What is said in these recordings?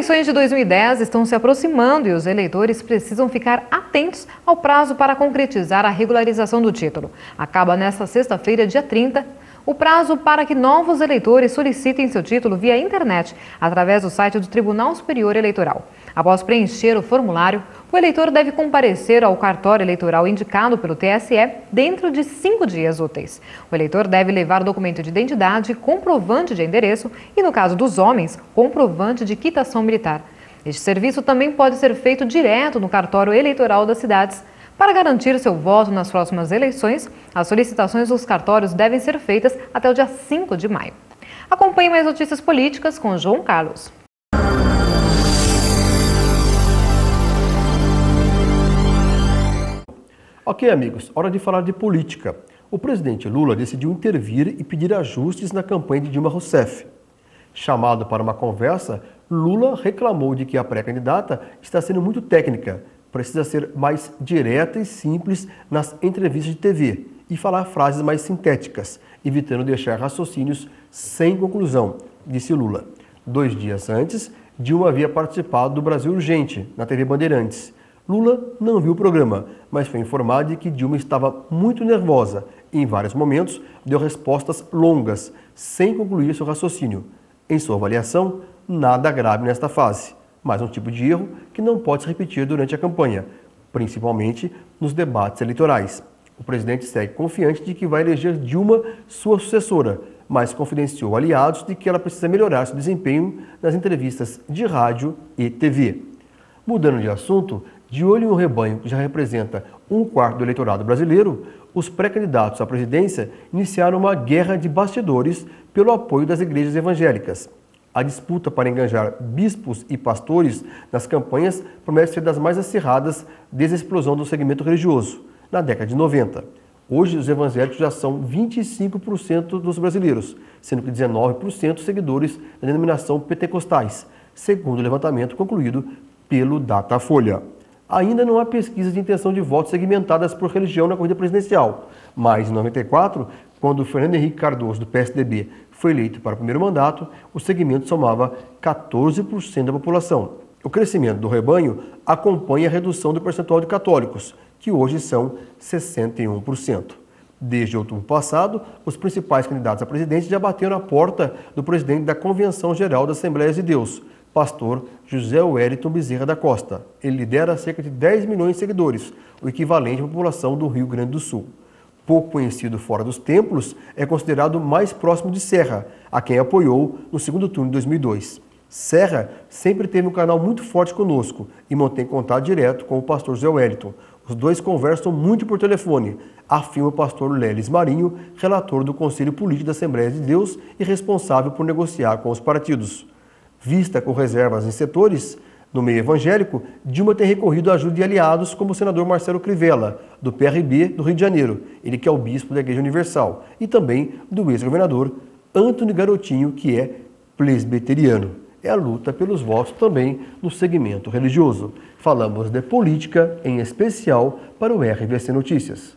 eleições de 2010 estão se aproximando e os eleitores precisam ficar atentos ao prazo para concretizar a regularização do título. Acaba nesta sexta-feira, dia 30, o prazo para que novos eleitores solicitem seu título via internet, através do site do Tribunal Superior Eleitoral. Após preencher o formulário, o eleitor deve comparecer ao cartório eleitoral indicado pelo TSE dentro de 5 dias úteis. O eleitor deve levar documento de identidade, comprovante de endereço e, no caso dos homens, comprovante de quitação militar. Este serviço também pode ser feito direto no cartório eleitoral das cidades. Para garantir seu voto nas próximas eleições, as solicitações dos cartórios devem ser feitas até o dia 5 de maio. Acompanhe mais notícias políticas com João Carlos. Ok, amigos, hora de falar de política. O presidente Lula decidiu intervir e pedir ajustes na campanha de Dilma Rousseff. Chamado para uma conversa, Lula reclamou de que a pré-candidata está sendo muito técnica, precisa ser mais direta e simples nas entrevistas de TV e falar frases mais sintéticas, evitando deixar raciocínios sem conclusão, disse Lula. 2 dias antes, Dilma havia participado do Brasil Urgente, na TV Bandeirantes. Lula não viu o programa, mas foi informado de que Dilma estava muito nervosa e, em vários momentos, deu respostas longas, sem concluir seu raciocínio. Em sua avaliação, nada grave nesta fase, mas um tipo de erro que não pode se repetir durante a campanha, principalmente nos debates eleitorais. O presidente segue confiante de que vai eleger Dilma sua sucessora, mas confidenciou aliados de que ela precisa melhorar seu desempenho nas entrevistas de rádio e TV. Mudando de assunto, de olho em um rebanho que já representa 1/4 do eleitorado brasileiro, os pré-candidatos à presidência iniciaram uma guerra de bastidores pelo apoio das igrejas evangélicas. A disputa para engajar bispos e pastores nas campanhas promete ser das mais acirradas desde a explosão do segmento religioso, na década de 90. Hoje, os evangélicos já são 25% dos brasileiros, sendo que 19% seguidores da denominação pentecostais, segundo o levantamento concluído pelo Datafolha. Ainda não há pesquisas de intenção de voto segmentadas por religião na corrida presidencial, mas em 94, quando Fernando Henrique Cardoso, do PSDB, foi eleito para o primeiro mandato, o segmento somava 14% da população. O crescimento do rebanho acompanha a redução do percentual de católicos, que hoje são 61%. Desde outubro passado, os principais candidatos a presidente já bateram a porta do presidente da Convenção Geral das Assembleias de Deus, pastor José Wellington Bezerra da Costa. Ele lidera cerca de 10 milhões de seguidores, o equivalente à população do Rio Grande do Sul. Pouco conhecido fora dos templos, é considerado mais próximo de Serra, a quem apoiou no segundo turno de 2002. Serra sempre teve um canal muito forte conosco e mantém contato direto com o pastor José Wellington. Os dois conversam muito por telefone, afirma o pastor Lelis Marinho, relator do Conselho Político da Assembleia de Deus e responsável por negociar com os partidos. Vista com reservas em setores, no meio evangélico, Dilma tem recorrido à ajuda de aliados como o senador Marcelo Crivella, do PRB do Rio de Janeiro, ele que é o bispo da Igreja Universal, e também do ex-governador Antony Garotinho, que é presbiteriano. É a luta pelos votos também no segmento religioso. Falamos de política, em especial para o RVC Notícias.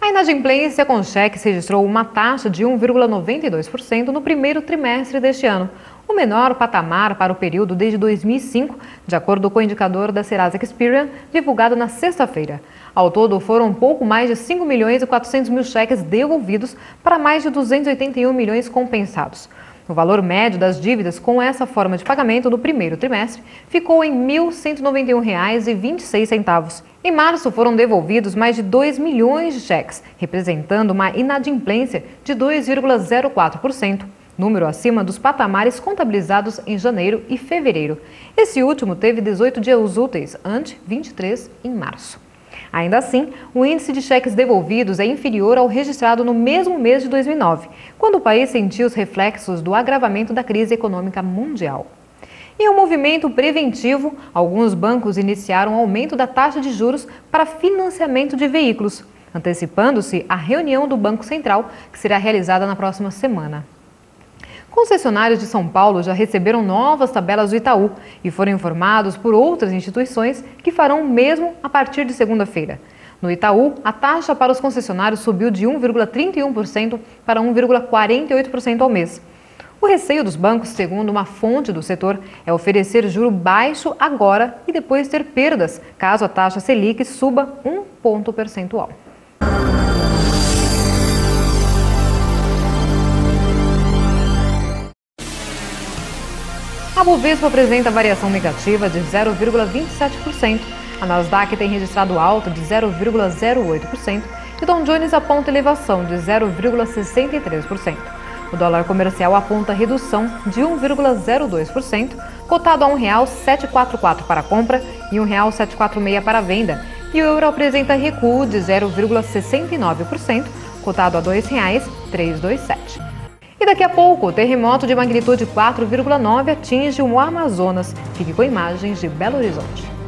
A inadimplência com cheques registrou uma taxa de 1,92% no primeiro trimestre deste ano, o menor patamar para o período desde 2005, de acordo com o indicador da Serasa Experian, divulgado na sexta-feira. Ao todo, foram pouco mais de 5 milhões e 400 mil cheques devolvidos para mais de 281 milhões compensados. O valor médio das dívidas com essa forma de pagamento no primeiro trimestre ficou em R$ 1.191,26. Em março, foram devolvidos mais de 2 milhões de cheques, representando uma inadimplência de 2,04%, número acima dos patamares contabilizados em janeiro e fevereiro. Esse último teve 18 dias úteis, ante 23 em março. Ainda assim, o índice de cheques devolvidos é inferior ao registrado no mesmo mês de 2009, quando o país sentiu os reflexos do agravamento da crise econômica mundial. Em um movimento preventivo, alguns bancos iniciaram o aumento da taxa de juros para financiamento de veículos, antecipando-se a reunião do Banco Central, que será realizada na próxima semana. Concessionários de São Paulo já receberam novas tabelas do Itaú e foram informados por outras instituições que farão o mesmo a partir de segunda-feira. No Itaú, a taxa para os concessionários subiu de 1,31% para 1,48% ao mês. O receio dos bancos, segundo uma fonte do setor, é oferecer juro baixo agora e depois ter perdas, caso a taxa Selic suba 1 ponto percentual. A Bovespa apresenta variação negativa de 0,27%. A Nasdaq tem registrado alta de 0,08% e o Dow Jones aponta elevação de 0,63%. O dólar comercial aponta redução de 1,02%, cotado a R$ 1,744 para compra e R$ 1,746 para venda. E o euro apresenta recuo de 0,69%, cotado a R$ 2,327. E daqui a pouco, o terremoto de magnitude 4,9 atinge o Amazonas. Fique com imagens de Belo Horizonte.